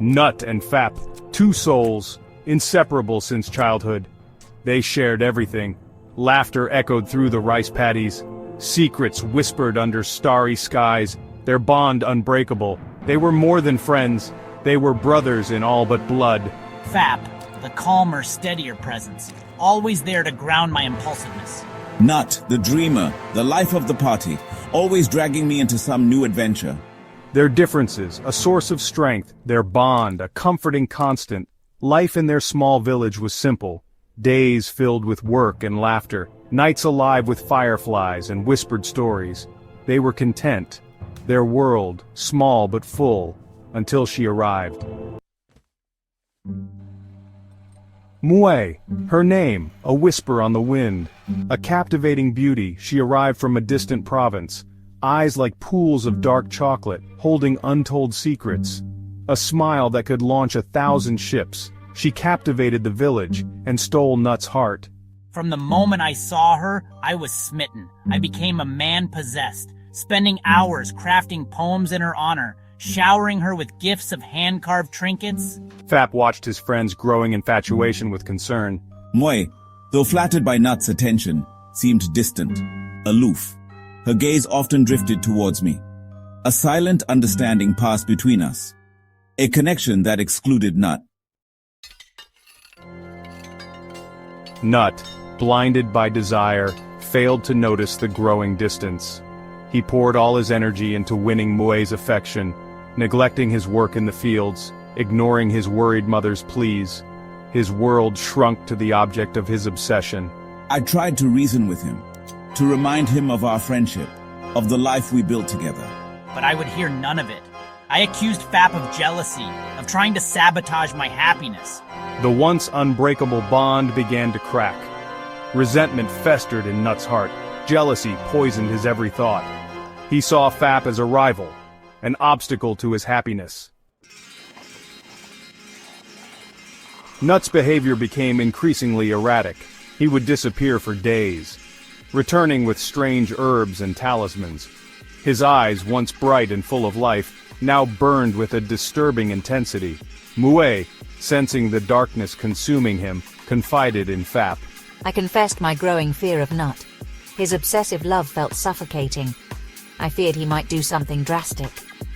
Nut and Phap, two souls, inseparable since childhood. They shared everything. Laughter echoed through the rice paddies. Secrets whispered under starry skies, their bond unbreakable. They were more than friends, they were brothers in all but blood. Phap, the calmer, steadier presence, always there to ground my impulsiveness. Nut, the dreamer, the life of the party, always dragging me into some new adventure. Their differences, a source of strength, their bond, a comforting constant. Life in their small village was simple. Days filled with work and laughter, nights alive with fireflies and whispered stories. They were content. Their world, small but full, until she arrived. Muay, her name, a whisper on the wind. A captivating beauty, she arrived from a distant province. Eyes like pools of dark chocolate, holding untold secrets. A smile that could launch 1,000 ships. She captivated the village, and stole Nut's heart. From the moment I saw her, I was smitten. I became a man possessed, spending hours crafting poems in her honor, showering her with gifts of hand-carved trinkets. Phap watched his friend's growing infatuation with concern. Muay, though flattered by Nut's attention, seemed distant, aloof. Her gaze often drifted towards me. A silent understanding passed between us. A connection that excluded Nut. Nut, blinded by desire, failed to notice the growing distance. He poured all his energy into winning Muay's affection, neglecting his work in the fields, ignoring his worried mother's pleas. His world shrunk to the object of his obsession. I tried to reason with him, to remind him of our friendship, of the life we built together. But I would hear none of it. I accused Phap of jealousy, of trying to sabotage my happiness. The once unbreakable bond began to crack. Resentment festered in Nut's heart. Jealousy poisoned his every thought. He saw Phap as a rival, an obstacle to his happiness. Nut's behavior became increasingly erratic. He would disappear for days, returning with strange herbs and talismans. His eyes, once bright and full of life, now burned with a disturbing intensity. Muay, sensing the darkness consuming him, confided in Phap. I confessed my growing fear of Nut. His obsessive love felt suffocating. I feared he might do something drastic.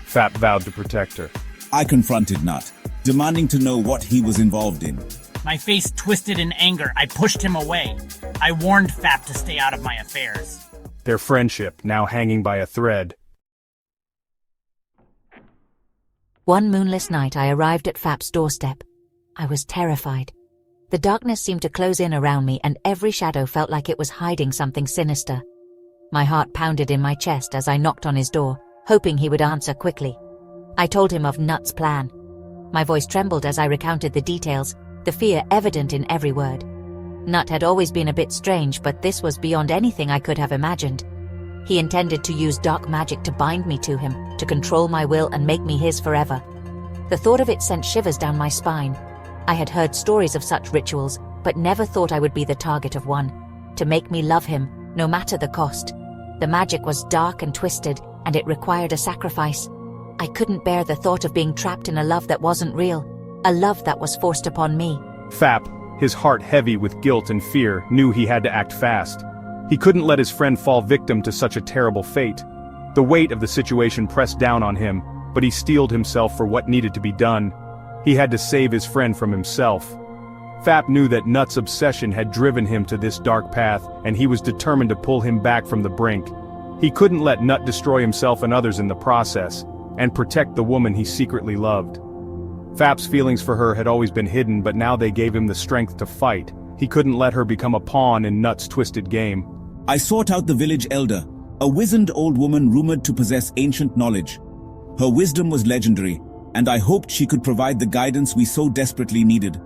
Phap vowed to protect her. I confronted Nut, demanding to know what he was involved in. My face twisted in anger. I pushed him away. I warned Phap to stay out of my affairs. Their friendship now hanging by a thread. One moonless night I arrived at Phap's doorstep. I was terrified. The darkness seemed to close in around me, and every shadow felt like it was hiding something sinister. My heart pounded in my chest as I knocked on his door, hoping he would answer quickly. I told him of Nut's plan. My voice trembled as I recounted the details, the fear evident in every word. Nut had always been a bit strange, but this was beyond anything I could have imagined. He intended to use dark magic to bind me to him, to control my will and make me his forever. The thought of it sent shivers down my spine. I had heard stories of such rituals, but never thought I would be the target of one. To make me love him, no matter the cost. The magic was dark and twisted, and it required a sacrifice. I couldn't bear the thought of being trapped in a love that wasn't real, a love that was forced upon me. Phap, his heart heavy with guilt and fear, knew he had to act fast. He couldn't let his friend fall victim to such a terrible fate. The weight of the situation pressed down on him, but he steeled himself for what needed to be done. He had to save his friend from himself. Phap knew that Nut's obsession had driven him to this dark path, and he was determined to pull him back from the brink. He couldn't let Nut destroy himself and others in the process, and protect the woman he secretly loved. Phap's feelings for her had always been hidden, but now they gave him the strength to fight. He couldn't let her become a pawn in Nut's twisted game. I sought out the village elder, a wizened old woman rumored to possess ancient knowledge. Her wisdom was legendary, and I hoped she could provide the guidance we so desperately needed.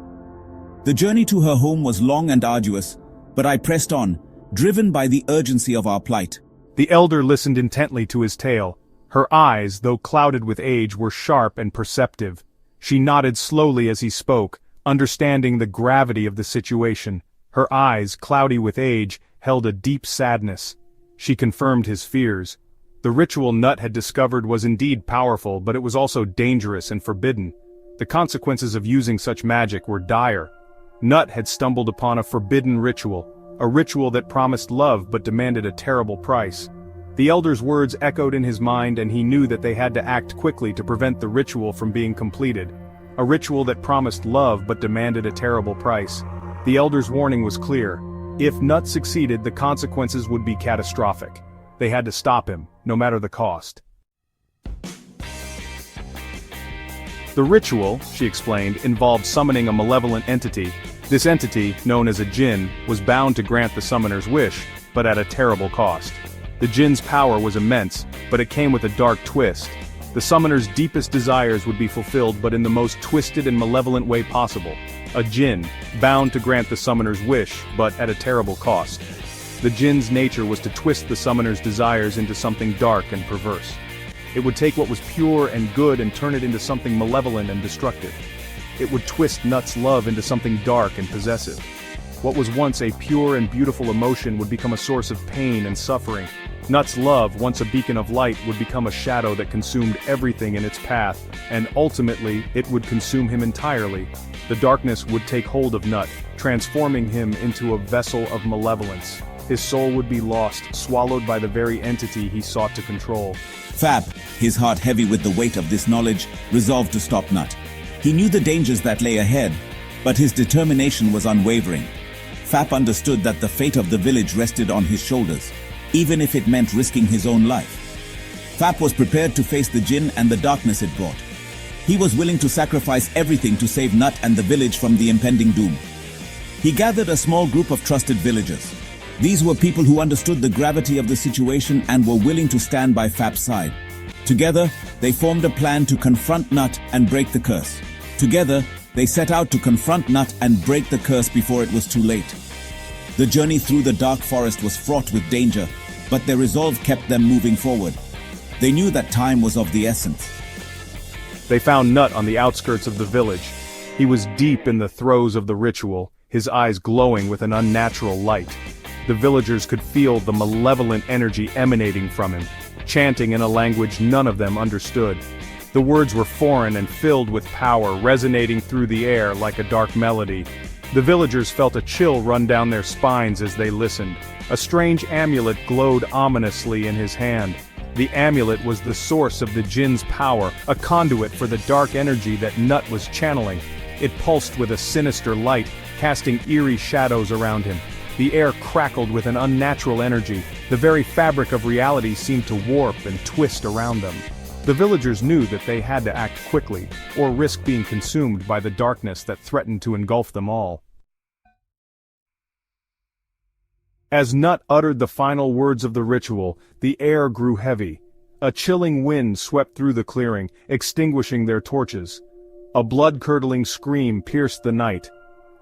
The journey to her home was long and arduous, but I pressed on, driven by the urgency of our plight. The elder listened intently to his tale. Her eyes, though clouded with age, were sharp and perceptive. She nodded slowly as he spoke, understanding the gravity of the situation. Her eyes, cloudy with age, held a deep sadness. She confirmed his fears. The ritual Nut had discovered was indeed powerful, but it was also dangerous and forbidden. The consequences of using such magic were dire. Nut had stumbled upon a forbidden ritual, a ritual that promised love but demanded a terrible price. The elder's words echoed in his mind, and he knew that they had to act quickly to prevent the ritual from being completed. A ritual that promised love but demanded a terrible price. The elder's warning was clear. If Nut succeeded, the consequences would be catastrophic. They had to stop him, no matter the cost. The ritual, she explained, involved summoning a malevolent entity. This entity, known as a jinn, was bound to grant the summoner's wish, but at a terrible cost. The jinn's power was immense, but it came with a dark twist. The summoner's deepest desires would be fulfilled, but in the most twisted and malevolent way possible. A jinn, bound to grant the summoner's wish, but at a terrible cost. The jinn's nature was to twist the summoner's desires into something dark and perverse. It would take what was pure and good and turn it into something malevolent and destructive. It would twist Nut's love into something dark and possessive. What was once a pure and beautiful emotion would become a source of pain and suffering. Nut's love, once a beacon of light, would become a shadow that consumed everything in its path, and ultimately, it would consume him entirely. The darkness would take hold of Nut, transforming him into a vessel of malevolence. His soul would be lost, swallowed by the very entity he sought to control. Phap, his heart heavy with the weight of this knowledge, resolved to stop Nut. He knew the dangers that lay ahead, but his determination was unwavering. Phap understood that the fate of the village rested on his shoulders, even if it meant risking his own life. Phap was prepared to face the jinn and the darkness it brought. He was willing to sacrifice everything to save Nut and the village from the impending doom. He gathered a small group of trusted villagers. These were people who understood the gravity of the situation and were willing to stand by Phap's side. Together, they formed a plan to confront Nut and break the curse. Together, they set out to confront Nut and break the curse before it was too late. The journey through the dark forest was fraught with danger, but their resolve kept them moving forward. They knew that time was of the essence. They found Nut on the outskirts of the village. He was deep in the throes of the ritual, his eyes glowing with an unnatural light. The villagers could feel the malevolent energy emanating from him, chanting in a language none of them understood. The words were foreign and filled with power, resonating through the air like a dark melody. The villagers felt a chill run down their spines as they listened. A strange amulet glowed ominously in his hand. The amulet was the source of the jinn's power, a conduit for the dark energy that Nut was channeling. It pulsed with a sinister light, casting eerie shadows around him. The air crackled with an unnatural energy. The very fabric of reality seemed to warp and twist around them. The villagers knew that they had to act quickly, or risk being consumed by the darkness that threatened to engulf them all. As Nut uttered the final words of the ritual, the air grew heavy. A chilling wind swept through the clearing, extinguishing their torches. A blood-curdling scream pierced the night,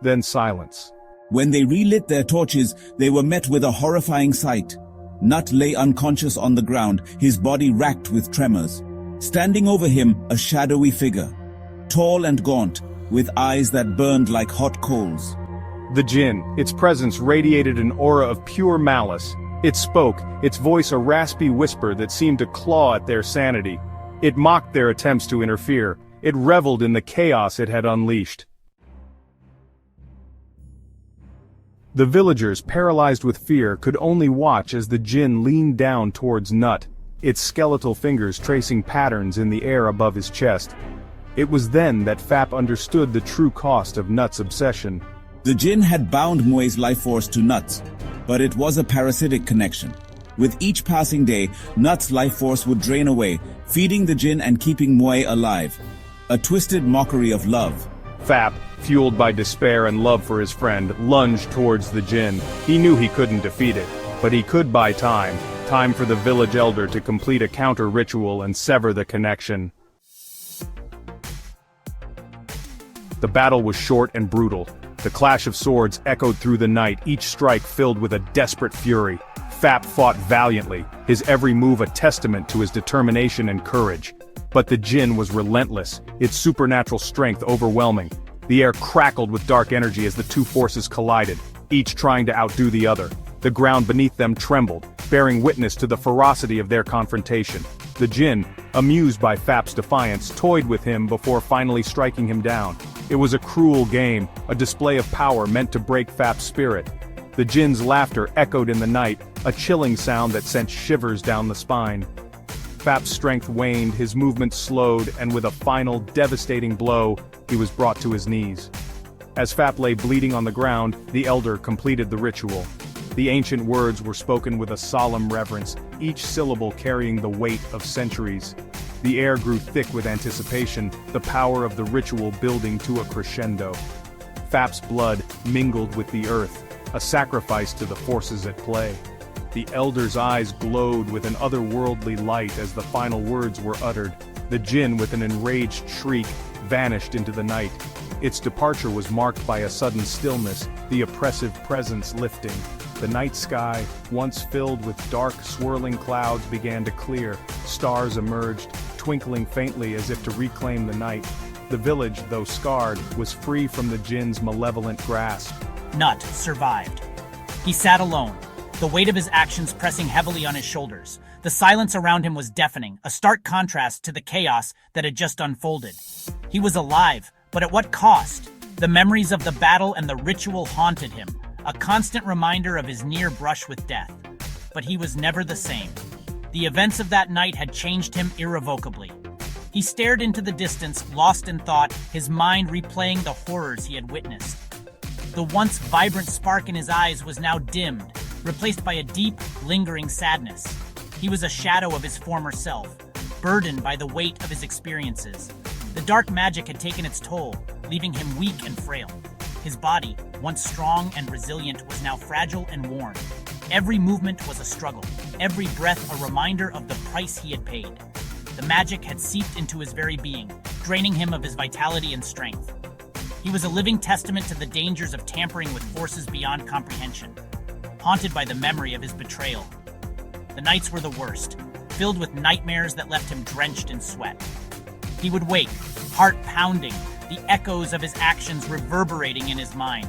then silence. When they relit their torches, they were met with a horrifying sight. Nut lay unconscious on the ground, his body racked with tremors. Standing over him, a shadowy figure, tall and gaunt, with eyes that burned like hot coals. The jinn, its presence radiated an aura of pure malice. It spoke, its voice a raspy whisper that seemed to claw at their sanity. It mocked their attempts to interfere. It reveled in the chaos it had unleashed. The villagers, paralyzed with fear, could only watch as the jinn leaned down towards Nut, its skeletal fingers tracing patterns in the air above his chest. It was then that Phap understood the true cost of Nut's obsession. The jinn had bound Muay's life force to Nut's, but it was a parasitic connection. With each passing day, Nut's life force would drain away, feeding the jinn and keeping Muay alive. A twisted mockery of love. Phap, fueled by despair and love for his friend, lunged towards the jinn. He knew he couldn't defeat it, but he could buy time. Time for the village elder to complete a counter-ritual and sever the connection. The battle was short and brutal. The clash of swords echoed through the night, each strike filled with a desperate fury. Phap fought valiantly, his every move a testament to his determination and courage. But the jinn was relentless, its supernatural strength overwhelming. The air crackled with dark energy as the two forces collided, each trying to outdo the other. The ground beneath them trembled, bearing witness to the ferocity of their confrontation. The Jinn, amused by Phap's defiance, toyed with him before finally striking him down. It was a cruel game, a display of power meant to break Phap's spirit. The Jinn's laughter echoed in the night, a chilling sound that sent shivers down the spine. Phap's strength waned, his movements slowed, and with a final, devastating blow, he was brought to his knees. As Phap lay bleeding on the ground, the elder completed the ritual. The ancient words were spoken with a solemn reverence, each syllable carrying the weight of centuries. The air grew thick with anticipation, the power of the ritual building to a crescendo. Phap's blood mingled with the earth, a sacrifice to the forces at play. The elder's eyes glowed with an otherworldly light as the final words were uttered. The Jinn, with an enraged shriek, vanished into the night. Its departure was marked by a sudden stillness, the oppressive presence lifting. The night sky, once filled with dark, swirling clouds, began to clear. Stars emerged, twinkling faintly as if to reclaim the night. The village, though scarred, was free from the Jinn's malevolent grasp. Nut survived. He sat alone, the weight of his actions pressing heavily on his shoulders. The silence around him was deafening, a stark contrast to the chaos that had just unfolded. He was alive, but at what cost? The memories of the battle and the ritual haunted him, a constant reminder of his near brush with death. But he was never the same. The events of that night had changed him irrevocably. He stared into the distance, lost in thought, his mind replaying the horrors he had witnessed. The once vibrant spark in his eyes was now dimmed, replaced by a deep, lingering sadness. He was a shadow of his former self, burdened by the weight of his experiences. The dark magic had taken its toll, leaving him weak and frail. His body, once strong and resilient, was now fragile and worn. Every movement was a struggle, every breath a reminder of the price he had paid. The magic had seeped into his very being, draining him of his vitality and strength. He was a living testament to the dangers of tampering with forces beyond comprehension, haunted by the memory of his betrayal. The nights were the worst, filled with nightmares that left him drenched in sweat. He would wake, heart pounding, the echoes of his actions reverberating in his mind.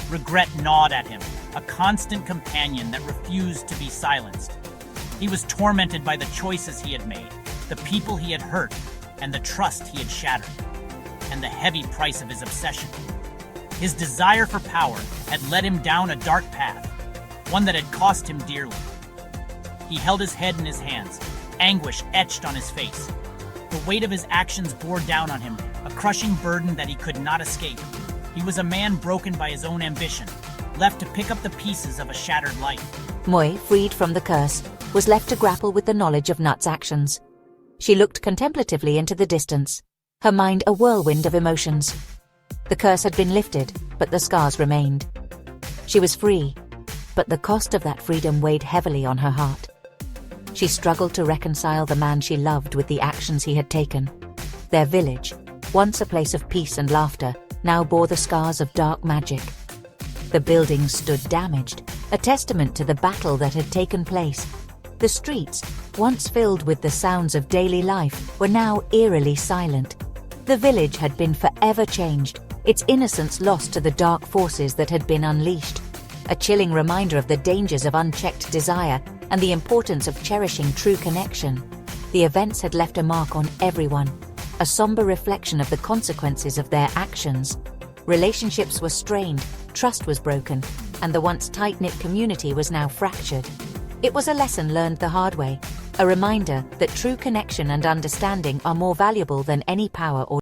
Regret gnawed at him, a constant companion that refused to be silenced. He was tormented by the choices he had made, the people he had hurt, and the trust he had shattered, and the heavy price of his obsession. His desire for power had led him down a dark path, one that had cost him dearly. He held his head in his hands, anguish etched on his face. The weight of his actions bore down on him, a crushing burden that he could not escape. He was a man broken by his own ambition, left to pick up the pieces of a shattered life. Muay, freed from the curse, was left to grapple with the knowledge of Nut's actions. She looked contemplatively into the distance, her mind a whirlwind of emotions. The curse had been lifted, but the scars remained. She was free, but the cost of that freedom weighed heavily on her heart. She struggled to reconcile the man she loved with the actions he had taken. Their village, once a place of peace and laughter, now bore the scars of dark magic. The buildings stood damaged, a testament to the battle that had taken place. The streets, once filled with the sounds of daily life, were now eerily silent. The village had been forever changed, its innocence lost to the dark forces that had been unleashed. A chilling reminder of the dangers of unchecked desire and the importance of cherishing true connection. The events had left a mark on everyone, a somber reflection of the consequences of their actions. Relationships were strained, trust was broken, and the once tight-knit community was now fractured. It was a lesson learned the hard way, a reminder that true connection and understanding are more valuable than any power or